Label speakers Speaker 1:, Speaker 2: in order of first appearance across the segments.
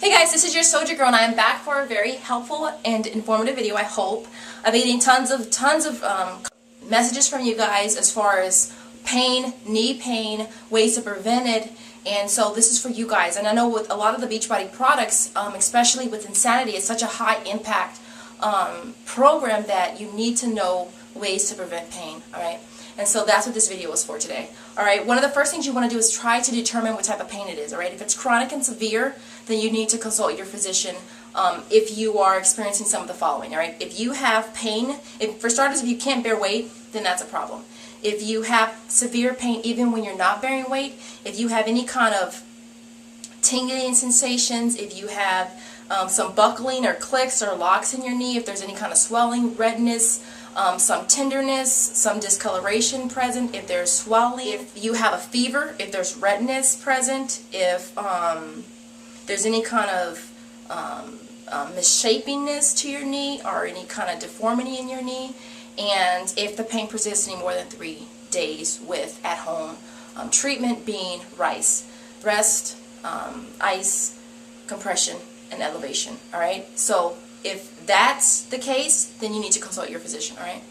Speaker 1: Hey guys, this is your Soldier Girl and I am back for a very helpful and informative video, I hope. I've been getting tons of messages from you guys as far as pain, knee pain, ways to prevent it, and so this is for you guys. And I know with a lot of the Beachbody products, especially with Insanity, it's such a high impact program that you need to know ways to prevent pain, alright? And so that's what this video is for today. Alright, one of the first things you want to do is try to determine what type of pain it is. Alright, if it's chronic and severe, then you need to consult your physician if you are experiencing some of the following. Alright, if you have pain, for starters, if you can't bear weight, then that's a problem. If you have severe pain even when you're not bearing weight, if you have any kind of tingling sensations, if you have some buckling or clicks or locks in your knee, if there's any kind of swelling, redness, some tenderness, some discoloration present, if there's swelling, if you have a fever, if there's redness present, if there's any kind of misshapiness to your knee or any kind of deformity in your knee, and if the pain persists any more than 3 days with at-home treatment being rest, ice, compression, and elevation. Alright, so if that's the case, then you need to consult your physician. Alright.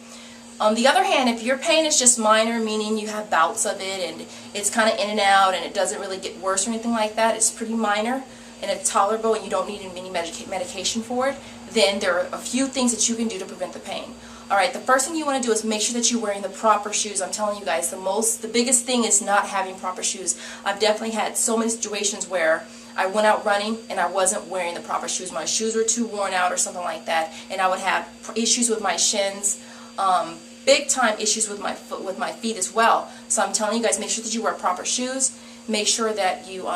Speaker 1: On the other hand, if your pain is just minor, meaning you have bouts of it and it's kind of in and out and it doesn't really get worse or anything like that, it's pretty minor and it's tolerable and you don't need any medication for it, then there are a few things that you can do to prevent the pain. Alright, the first thing you want to do is make sure that you're wearing the proper shoes. I'm telling you guys, the biggest thing is not having proper shoes. I've definitely had so many situations where I went out running and I wasn't wearing the proper shoes. My shoes were too worn out or something like that, and I would have issues with my shins, big time issues with my feet as well. So I'm telling you guys, make sure that you wear proper shoes. Make sure that you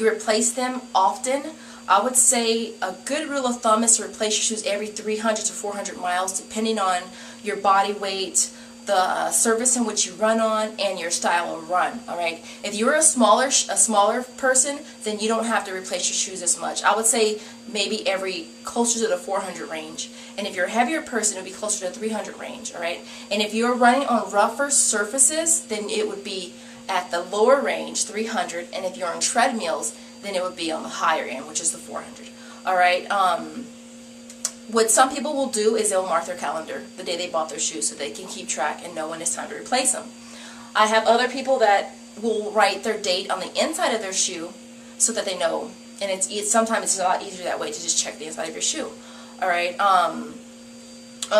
Speaker 1: replace them often. I would say a good rule of thumb is to replace your shoes every 300 to 400 miles, depending on your body weight, the surface in which you run on, and your style of run. Alright, if you're a smaller person, then you don't have to replace your shoes as much. I would say maybe closer to the 400 range. And if you're a heavier person, it would be closer to the 300 range. Alright, and if you're running on rougher surfaces, then it would be at the lower range, 300, and if you're on treadmills, then it would be on the higher end, which is the 400. Alright, what some people will do is they'll mark their calendar the day they bought their shoes so they can keep track and know when it's time to replace them. I have other people that will write their date on the inside of their shoe so that they know, and sometimes it's a lot easier that way to just check the inside of your shoe. Alright, on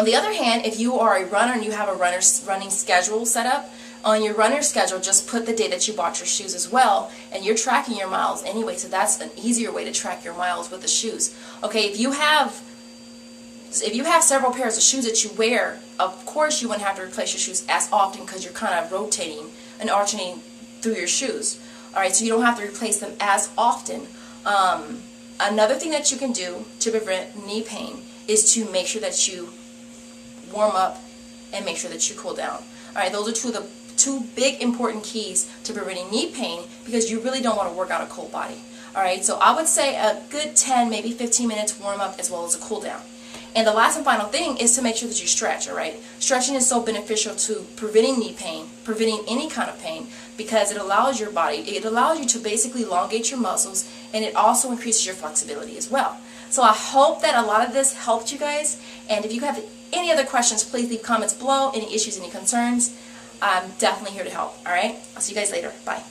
Speaker 1: the other hand, if you are a runner and you have a running schedule set up, on your runner schedule, just put the day that you bought your shoes as well, and you're tracking your miles anyway, so that's an easier way to track your miles with the shoes. Okay, if you have several pairs of shoes that you wear, of course you wouldn't have to replace your shoes as often because you're kind of rotating and alternating through your shoes. Alright, so you don't have to replace them as often. Another thing that you can do to prevent knee pain is to make sure that you warm up and make sure that you cool down. Alright, those are two big important keys to preventing knee pain because you really don't want to work out a cold body. Alright, so I would say a good 10, maybe 15 minutes warm up as well as a cool down. And the last and final thing is to make sure that you stretch, alright? Stretching is so beneficial to preventing knee pain, preventing any kind of pain, because it allows your body, it allows you to basically elongate your muscles, and it also increases your flexibility as well. So I hope that a lot of this helped you guys, and if you have any other questions, please leave comments below, any issues, any concerns. I'm definitely here to help, alright? I'll see you guys later. Bye.